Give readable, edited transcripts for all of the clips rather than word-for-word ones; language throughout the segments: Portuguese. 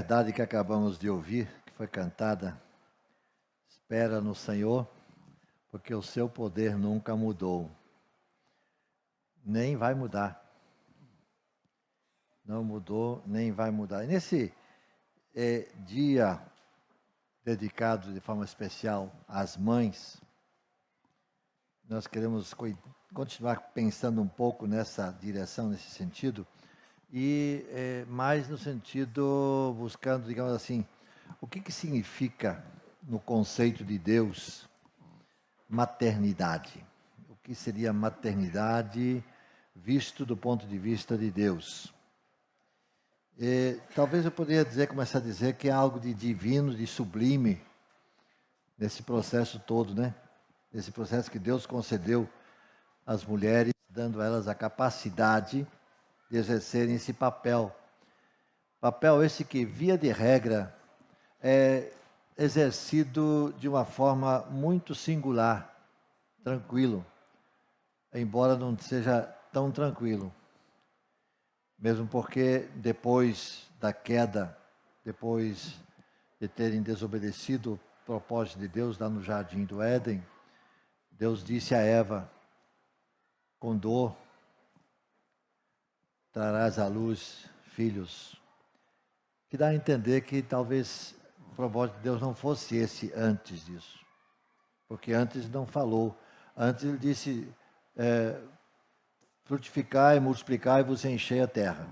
verdade que acabamos de ouvir, que foi cantada, espera no Senhor, porque o seu poder nunca mudou, nem vai mudar. Não mudou, nem vai mudar. E nesse dia dedicado de forma especial às mães, nós queremos continuar pensando um pouco nessa direção, nesse sentido, e mais no sentido, buscando, digamos assim, o que significa, no conceito de Deus, maternidade? O que seria maternidade visto do ponto de vista de Deus? Talvez eu poderia começar a dizer que é algo de divino, de sublime, nesse processo todo, né? Esse processo que Deus concedeu às mulheres, dando a elas a capacidade de exercerem esse papel. Papel esse que, via de regra, é exercido de uma forma muito singular, tranquilo, embora não seja tão tranquilo. Mesmo porque depois da queda, depois de terem desobedecido o propósito de Deus lá no jardim do Éden, Deus disse a Eva: com dor trarás à luz filhos. Que dá a entender que talvez o propósito de Deus não fosse esse antes disso. Porque antes não falou. Antes ele disse, frutificai, multiplicai e vos enchei a terra.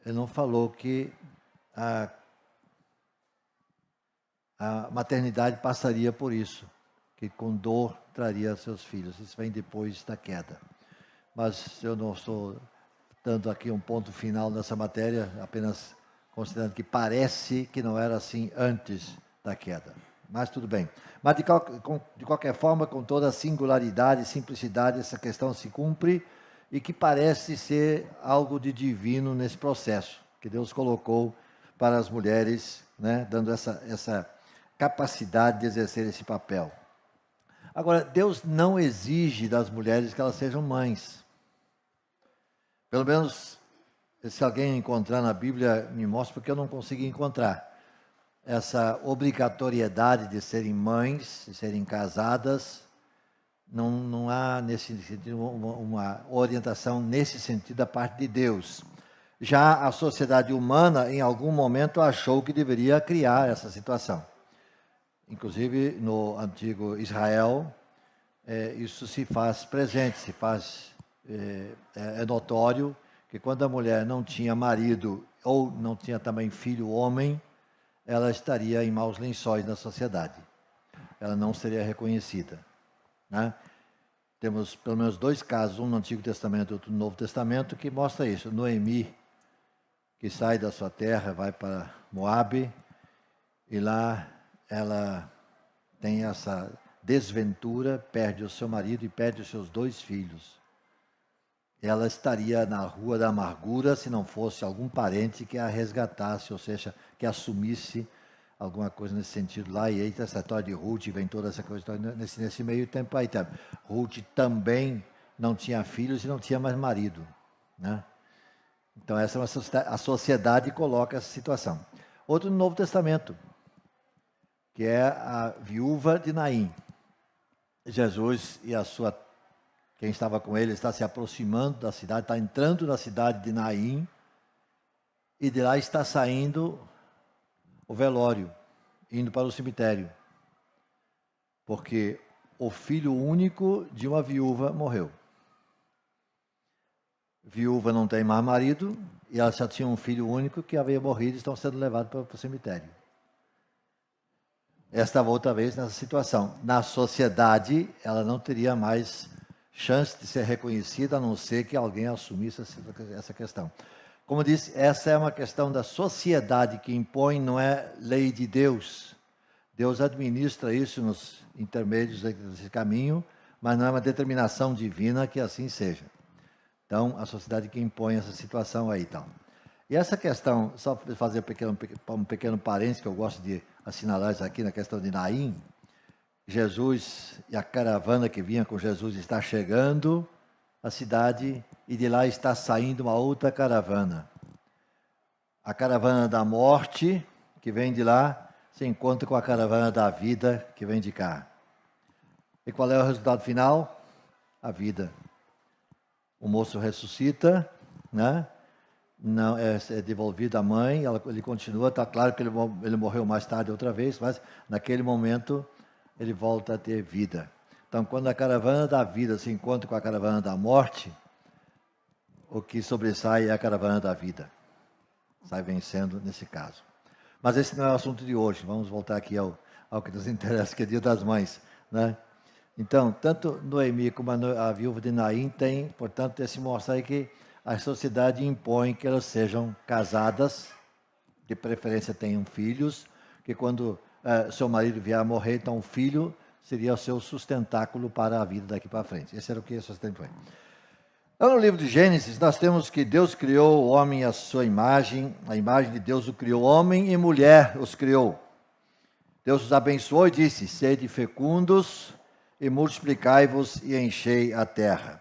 Ele não falou que a maternidade passaria por isso, que com dor traria seus filhos. Isso vem depois da queda. Mas eu não estou dando aqui um ponto final nessa matéria, apenas considerando que parece que não era assim antes da queda. Mas tudo bem. Mas de qualquer forma, com toda a singularidade e simplicidade, essa questão se cumpre e que parece ser algo de divino nesse processo que Deus colocou para as mulheres, né, dando essa capacidade de exercer esse papel. Agora, Deus não exige das mulheres que elas sejam mães. Pelo menos, se alguém encontrar na Bíblia, me mostre, porque eu não consegui encontrar essa obrigatoriedade de serem mães, de serem casadas. Não há, nesse sentido, uma orientação nesse sentido da parte de Deus. Já a sociedade humana, em algum momento, achou que deveria criar essa situação. Inclusive, no antigo Israel, isso se faz presente, é notório que quando a mulher não tinha marido ou não tinha também filho homem, ela estaria em maus lençóis na sociedade. Ela não seria reconhecida, né? Temos pelo menos 2 casos, um no Antigo Testamento e outro no Novo Testamento, que mostra isso. Noemi, que sai da sua terra, vai para Moabe, e lá ela tem essa desventura, perde o seu marido e perde os seus 2 filhos. Ela estaria na rua da amargura se não fosse algum parente que a resgatasse, ou seja, que assumisse alguma coisa nesse sentido lá. E aí essa história de Ruth, vem toda essa coisa nesse meio tempo aí também. Ruth também não tinha filhos e não tinha mais marido, né? Então essa é a sociedade coloca essa situação. Outro no Novo Testamento, que é a viúva de Naim. Jesus e quem estava com ele está se aproximando da cidade, está entrando na cidade de Naim, e de lá está saindo o velório, indo para o cemitério, porque o filho único de uma viúva morreu. Viúva não tem mais marido, e ela só tinha um filho único que havia morrido e estão sendo levados para o cemitério. Esta outra vez nessa situação. Na sociedade, ela não teria mais chance de ser reconhecida, a não ser que alguém assumisse essa questão. Como disse, essa é uma questão da sociedade que impõe, não é lei de Deus. Deus administra isso nos intermédios desse caminho, mas não é uma determinação divina que assim seja. Então, a sociedade que impõe essa situação aí, então. E essa questão, só fazer um pequeno parênteses, que eu gosto de assinalar isso aqui, na questão de Naim. Jesus e a caravana que vinha com Jesus está chegando à cidade, e de lá está saindo uma outra caravana. A caravana da morte, que vem de lá, se encontra com a caravana da vida, que vem de cá. E qual é o resultado final? A vida. O moço ressuscita, né? Não é devolvido à mãe, ele continua, está claro que ele morreu mais tarde outra vez, mas naquele momento ele volta a ter vida. Então, quando a caravana da vida se encontra com a caravana da morte, o que sobressai é a caravana da vida. Sai vencendo nesse caso. Mas esse não é o assunto de hoje. Vamos voltar aqui ao que nos interessa, que é Dia das Mães, né? Então, tanto Noemi como a viúva de Naim tem, portanto, esse mostra aí que a sociedade impõe que elas sejam casadas, de preferência tenham filhos, que quando seu marido vier a morrer, então o filho seria o seu sustentáculo para a vida daqui para frente. Esse era o que esse sustento foi. Então, no livro de Gênesis, nós temos que Deus criou o homem à sua imagem, a imagem de Deus o criou, homem e mulher os criou. Deus os abençoou e disse, sede fecundos e multiplicai-vos e enchei a terra.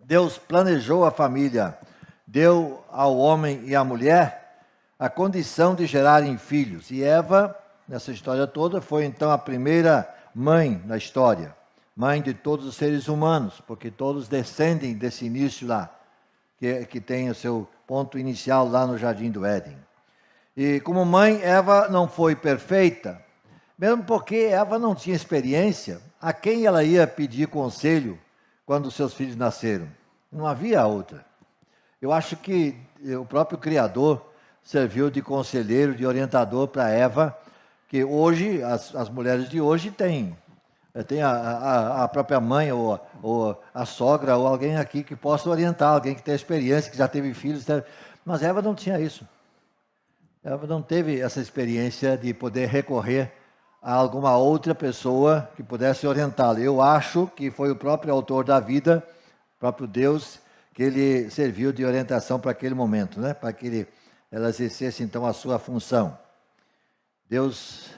Deus planejou a família, deu ao homem e à mulher a condição de gerarem filhos. E Eva, nessa história toda, foi então a primeira mãe na história. Mãe de todos os seres humanos, porque todos descendem desse início lá, que tem o seu ponto inicial lá no Jardim do Éden. E como mãe, Eva não foi perfeita, mesmo porque Eva não tinha experiência, a quem ela ia pedir conselho quando seus filhos nasceram? Não havia outra. Eu acho que o próprio Criador serviu de conselheiro, de orientador para Eva, que hoje, as mulheres de hoje têm a própria mãe ou a sogra ou alguém aqui que possa orientar, alguém que tem experiência, que já teve filhos. Mas Eva não tinha isso. Eva não teve essa experiência de poder recorrer a alguma outra pessoa que pudesse orientá-la. Eu acho que foi o próprio autor da vida, o próprio Deus, que ele serviu de orientação para aquele momento, né? Para que ela exercesse então a sua função. Deus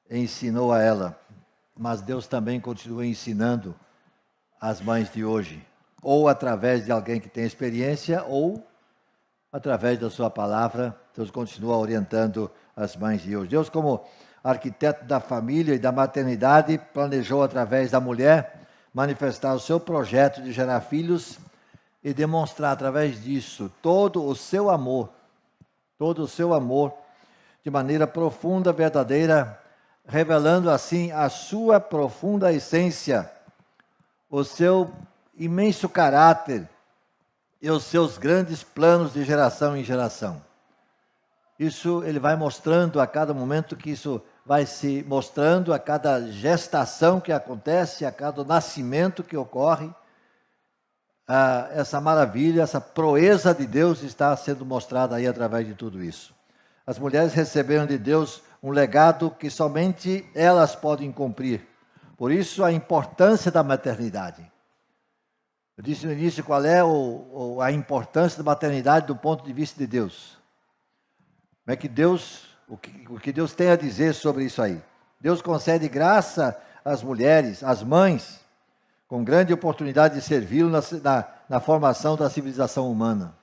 ensinou a ela, mas Deus também continua ensinando as mães de hoje, ou através de alguém que tem experiência, ou através da sua palavra. Deus continua orientando as mães de hoje. Deus, como arquiteto da família e da maternidade, planejou através da mulher manifestar o seu projeto de gerar filhos e demonstrar através disso todo o seu amor de maneira profunda, verdadeira, revelando assim a sua profunda essência, o seu imenso caráter e os seus grandes planos de geração em geração. Isso ele vai mostrando a cada momento, que isso vai se mostrando a cada gestação que acontece, a cada nascimento que ocorre. Essa maravilha, essa proeza de Deus está sendo mostrada aí através de tudo isso. As mulheres receberam de Deus um legado que somente elas podem cumprir. Por isso a importância da maternidade. Eu disse no início qual é a importância da maternidade do ponto de vista de Deus. Como é que o que Deus tem a dizer sobre isso aí? Deus concede graça às mulheres, às mães, com grande oportunidade de servi-lo na formação da civilização humana.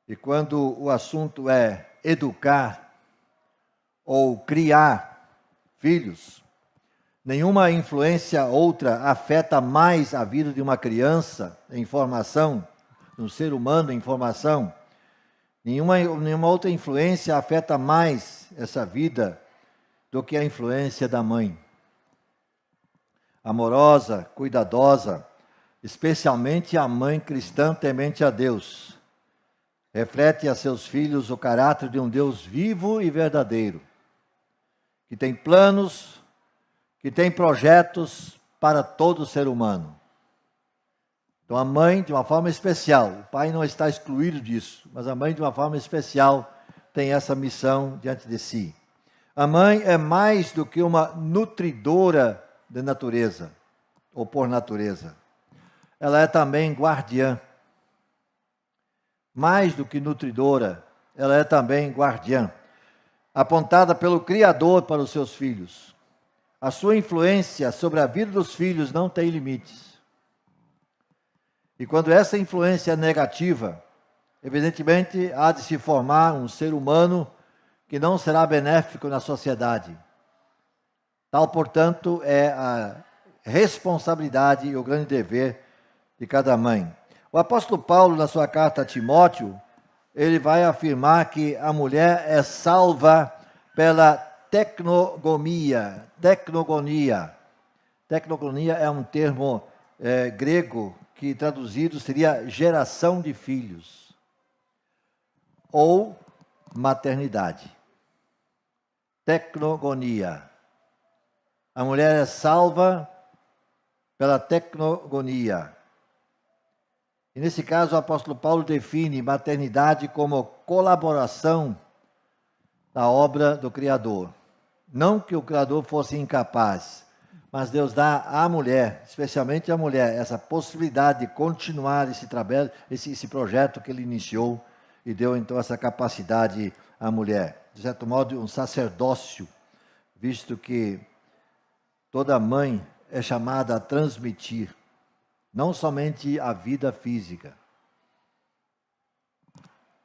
E quando o assunto é educar ou criar filhos, nenhuma influência outra afeta mais a vida de uma criança em formação, de um ser humano em formação. Nenhuma outra influência afeta mais essa vida do que a influência da mãe. Amorosa, cuidadosa, especialmente a mãe cristã temente a Deus, reflete a seus filhos o caráter de um Deus vivo e verdadeiro, que tem planos, que tem projetos para todo ser humano. Então a mãe, de uma forma especial, o pai não está excluído disso, mas a mãe, de uma forma especial, tem essa missão diante de si. A mãe é mais do que uma nutridora de natureza, ou por natureza. Ela é também guardiã. Mais do que nutridora, ela é também guardiã, apontada pelo Criador para os seus filhos. A sua influência sobre a vida dos filhos não tem limites. E quando essa influência é negativa, evidentemente há de se formar um ser humano que não será benéfico na sociedade. Tal, portanto, é a responsabilidade e o grande dever de cada mãe. O apóstolo Paulo, na sua carta a Timóteo, ele vai afirmar que a mulher é salva pela tecnogonia. Tecnogonia é um termo grego que traduzido seria geração de filhos ou maternidade. Tecnogonia. A mulher é salva pela tecnogonia. E nesse caso o apóstolo Paulo define maternidade como colaboração na obra do Criador. Não que o Criador fosse incapaz, mas Deus dá à mulher, especialmente à mulher, essa possibilidade de continuar esse trabalho, esse projeto que ele iniciou e deu então essa capacidade à mulher. De certo modo, um sacerdócio, visto que toda mãe é chamada a transmitir, não somente a vida física.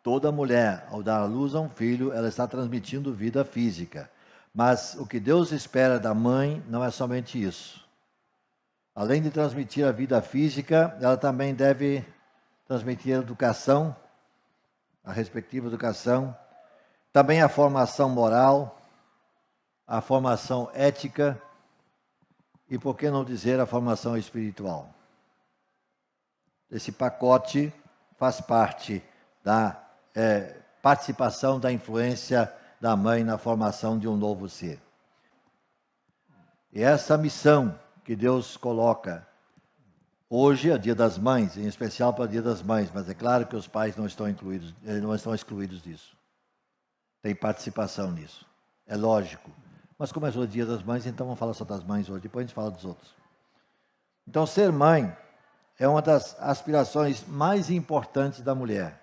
Toda mulher, ao dar à luz a um filho, ela está transmitindo vida física. Mas o que Deus espera da mãe não é somente isso. Além de transmitir a vida física, ela também deve transmitir a educação, a respectiva educação, também a formação moral, a formação ética e, por que não dizer, a formação espiritual. Esse pacote faz parte da participação da influência da mãe na formação de um novo ser. E essa missão que Deus coloca, hoje é Dia das Mães, em especial para o Dia das Mães, mas é claro que os pais não estão excluídos disso. Tem participação nisso, é lógico. Mas começou o Dia das Mães, então vamos falar só das mães hoje, depois a gente fala dos outros. Então, ser mãe é uma das aspirações mais importantes da mulher.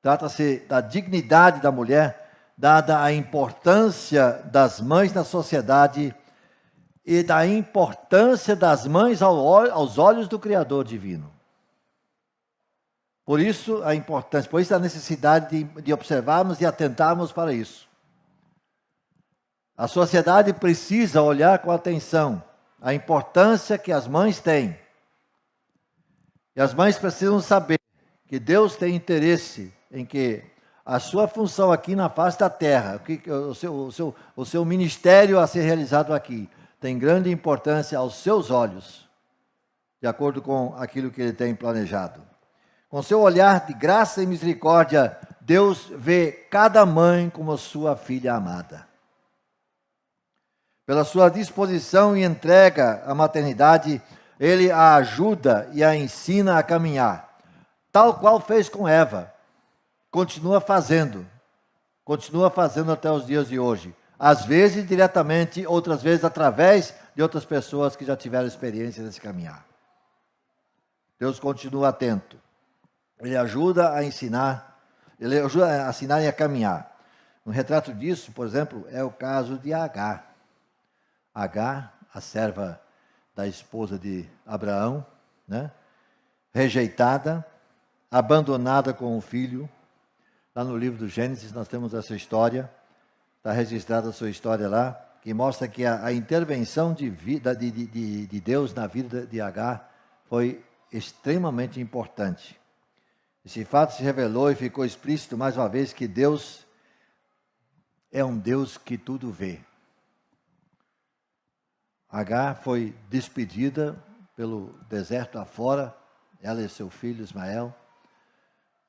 Trata-se da dignidade da mulher, dada a importância das mães na sociedade e da importância das mães aos olhos do Criador divino. Por isso a importância, por isso a necessidade de observarmos e atentarmos para isso. A sociedade precisa olhar com atenção a importância que as mães têm. E as mães precisam saber que Deus tem interesse em que a sua função aqui na face da terra, o seu ministério a ser realizado aqui, tem grande importância aos seus olhos, de acordo com aquilo que ele tem planejado. Com seu olhar de graça e misericórdia, Deus vê cada mãe como sua filha amada. Pela sua disposição e entrega à maternidade, ele a ajuda e a ensina a caminhar, tal qual fez com Eva. Continua fazendo até os dias de hoje. Às vezes diretamente, outras vezes através de outras pessoas que já tiveram experiência nesse caminhar. Deus continua atento. Ele ajuda a ensinar, ele ajuda a ensinar e a caminhar. Um retrato disso, por exemplo, é o caso de Agar. Agar, a serva da esposa de Abraão, né? Rejeitada, abandonada com o filho. Lá no livro do Gênesis nós temos essa história, está registrada a sua história lá, que mostra que a intervenção de Deus na vida de Agar foi extremamente importante. Esse fato se revelou e ficou explícito mais uma vez que Deus é um Deus que tudo vê. Agar foi despedida pelo deserto afora, ela e seu filho Ismael,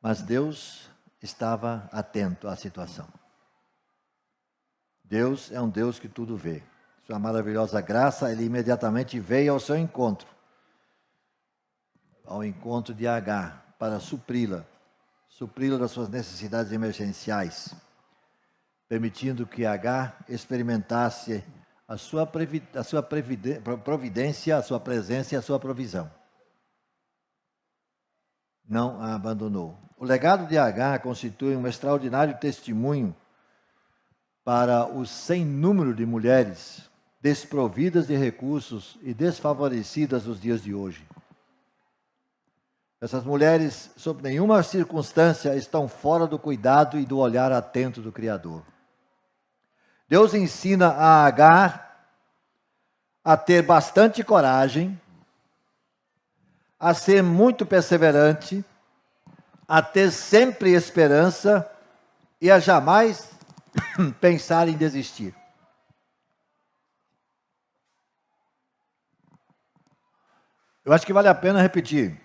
mas Deus estava atento à situação. Deus é um Deus que tudo vê. Sua maravilhosa graça, ele imediatamente veio ao seu encontro, ao encontro de Agar, para supri-la das suas necessidades emergenciais, permitindo que Agar experimentasse a sua providência, a sua presença e a sua provisão. Não a abandonou. O legado de Agar constitui um extraordinário testemunho para o sem número de mulheres desprovidas de recursos e desfavorecidas nos dias de hoje. Essas mulheres, sob nenhuma circunstância, estão fora do cuidado e do olhar atento do Criador. Deus ensina a Agar a ter bastante coragem, a ser muito perseverante, a ter sempre esperança e a jamais pensar em desistir. Eu acho que vale a pena repetir.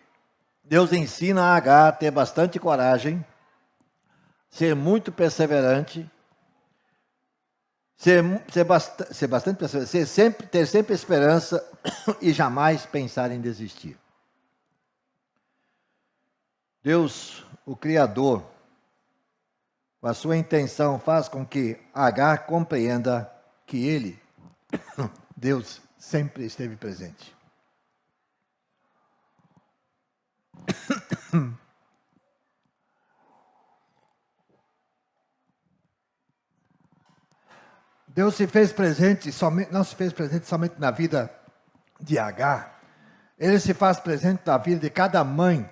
Deus ensina a Agar a ter bastante coragem, ser muito perseverante, ter sempre esperança e jamais pensar em desistir. Deus, o Criador, com a sua intenção, faz com que Agar compreenda que Ele, Deus, sempre esteve presente. Deus se fez presente, não se fez presente somente na vida de Agar, Ele se faz presente na vida de cada mãe,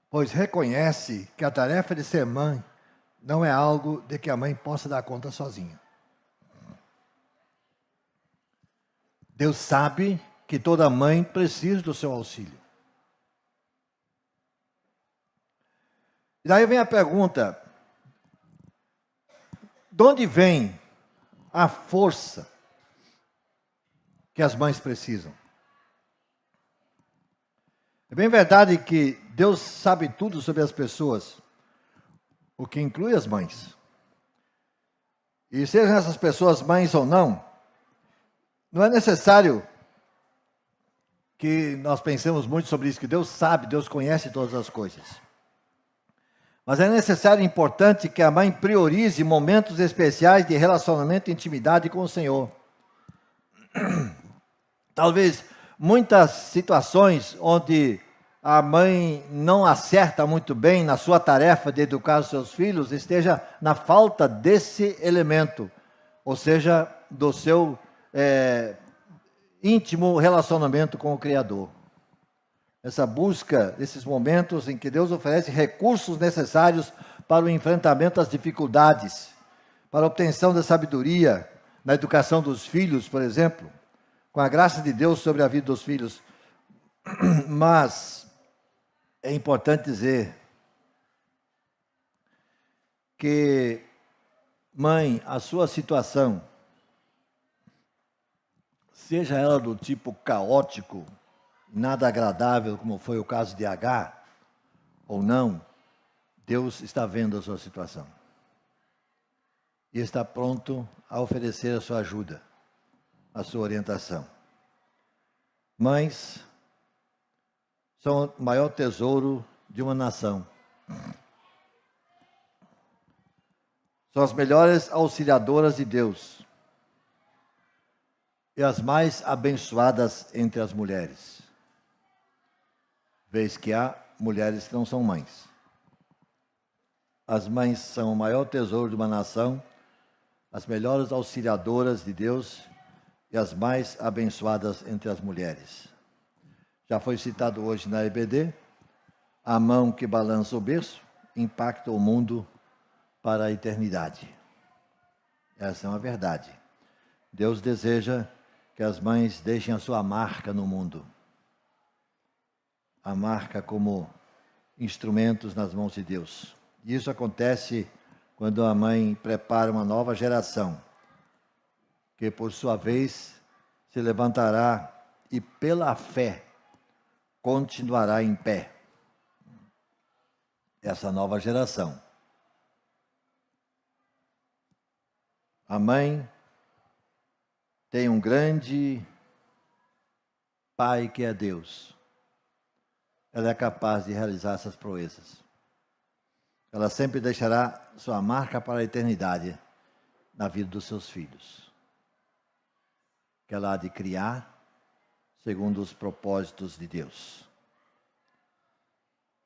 pois reconhece que a tarefa de ser mãe não é algo de que a mãe possa dar conta sozinha. Deus sabe que toda mãe precisa do seu auxílio. E daí vem a pergunta: de onde vem a força que as mães precisam? É bem verdade que Deus sabe tudo sobre as pessoas, o que inclui as mães. E sejam essas pessoas mães ou não, não é necessário que nós pensemos muito sobre isso, que Deus sabe, Deus conhece todas as coisas. Mas é necessário e importante que a mãe priorize momentos especiais de relacionamento e intimidade com o Senhor. Talvez muitas situações onde a mãe não acerta muito bem na sua tarefa de educar os seus filhos, esteja na falta desse elemento, ou seja, do seu íntimo relacionamento com o Criador. Essa busca desses momentos em que Deus oferece recursos necessários para o enfrentamento das dificuldades, para a obtenção da sabedoria, na educação dos filhos, por exemplo, com a graça de Deus sobre a vida dos filhos. Mas é importante dizer que, mãe, a sua situação, seja ela do tipo caótico, nada agradável, como foi o caso de Agar, ou não, Deus está vendo a sua situação. E está pronto a oferecer a sua ajuda, a sua orientação. Mães são o maior tesouro de uma nação. São as melhores auxiliadoras de Deus e as mais abençoadas entre as mulheres. Vez que há mulheres que não são mães. As mães são o maior tesouro de uma nação, as melhores auxiliadoras de Deus e as mais abençoadas entre as mulheres. Já foi citado hoje na EBD, a mão que balança o berço impacta o mundo para a eternidade. Essa é uma verdade. Deus deseja que as mães deixem a sua marca no mundo. A marca como instrumentos nas mãos de Deus. E isso acontece quando a mãe prepara uma nova geração, que por sua vez se levantará e pela fé continuará em pé. Essa nova geração. A mãe tem um grande Pai que é Deus. Ela é capaz de realizar essas proezas. Ela sempre deixará sua marca para a eternidade na vida dos seus filhos. Que ela há de criar segundo os propósitos de Deus.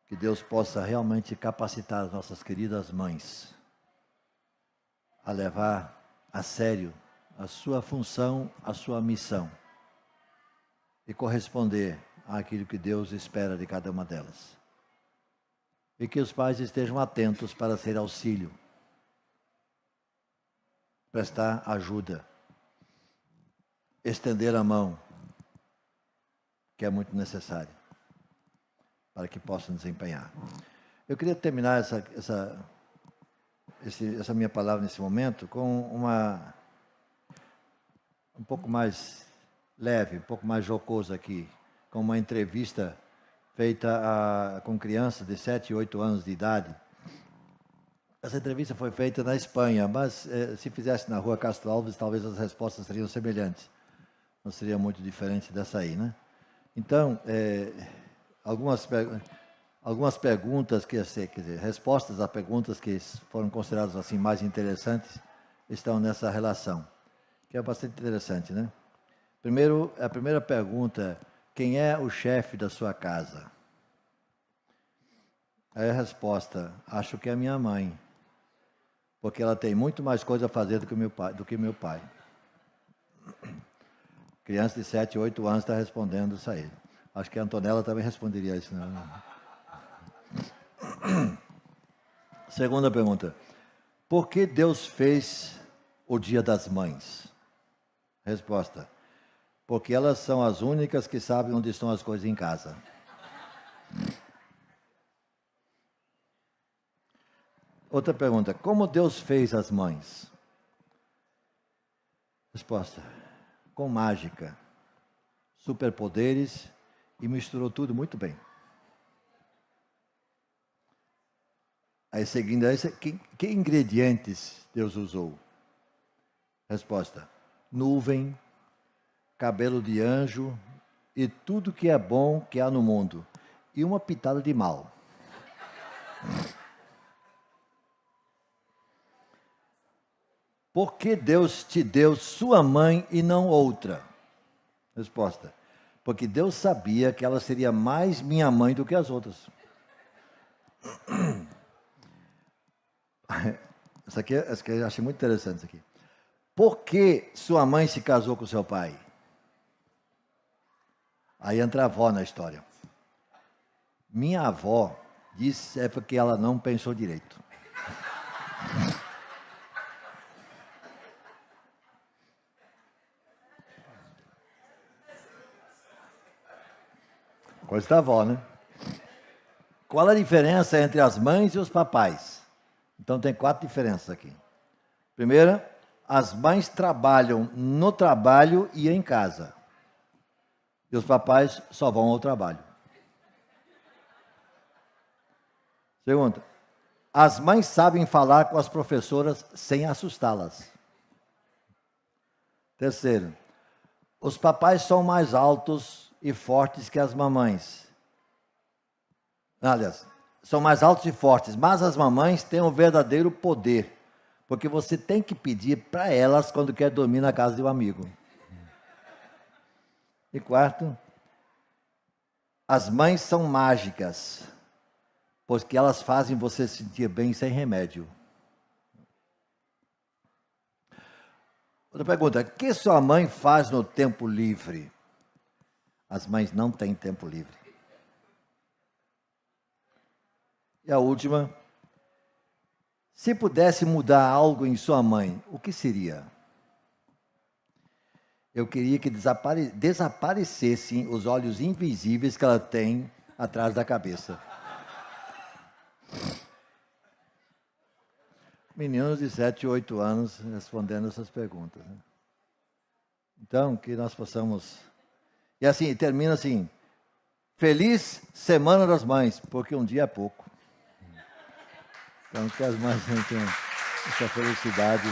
Que Deus possa realmente capacitar as nossas queridas mães a levar a sério a sua função, a sua missão e corresponder àquilo que Deus espera de cada uma delas. E que os pais estejam atentos para ser auxílio, prestar ajuda, estender a mão, que é muito necessário, para que possam desempenhar. Eu queria terminar essa minha palavra nesse momento com um pouco mais leve, um pouco mais jocoso aqui, com uma entrevista feita com crianças de 7 e 8 anos de idade. Essa entrevista foi feita na Espanha, mas se fizesse na rua Castro Alves, talvez as respostas seriam semelhantes. Não seria muito diferente dessa aí, né? Então, algumas perguntas, quer dizer, respostas a perguntas que foram consideradas assim mais interessantes, estão nessa relação, que é bastante interessante, né? A primeira pergunta: quem é o chefe da sua casa? Aí a resposta: acho que é a minha mãe, porque ela tem muito mais coisa a fazer do que meu pai. Criança de 7, 8 anos está respondendo isso aí. Acho que a Antonella também responderia isso, né? Segunda pergunta: por que Deus fez o Dia das Mães? Resposta: porque elas são as únicas que sabem onde estão as coisas em casa. Outra pergunta: como Deus fez as mães? Resposta: com mágica, superpoderes, e misturou tudo muito bem. Aí, seguindo essa, que ingredientes Deus usou? Resposta: nuvem, cabelo de anjo e tudo que é bom que há no mundo. E uma pitada de mal. Por que Deus te deu sua mãe e não outra? Resposta: porque Deus sabia que ela seria mais minha mãe do que as outras. Essa aqui eu achei muito interessante. Isso aqui. Por que sua mãe se casou com seu pai? Aí entra a avó na história. Minha avó disse é porque ela não pensou direito. Coisa da avó, né? Qual a diferença entre as mães e os papais? Então tem 4 diferenças aqui. Primeira, as mães trabalham no trabalho e em casa. E os papais só vão ao trabalho. Segunda, as mães sabem falar com as professoras sem assustá-las. Terceiro, os papais são mais altos e fortes que as mamães. Aliás, são mais altos e fortes, mas as mamães têm um verdadeiro poder, porque você tem que pedir para elas quando quer dormir na casa de um amigo. E quarto, as mães são mágicas, porque elas fazem você se sentir bem sem remédio. Outra pergunta: o que sua mãe faz no tempo livre? As mães não têm tempo livre. E a última: se pudesse mudar algo em sua mãe, o que seria? Eu queria que desaparecessem os olhos invisíveis que ela tem atrás da cabeça. Meninos de 7 e 8 anos respondendo essas perguntas. Né? Então, que nós possamos... E assim, termina assim: feliz Semana das Mães, porque um dia é pouco. Então, que as mães tenham essa felicidade.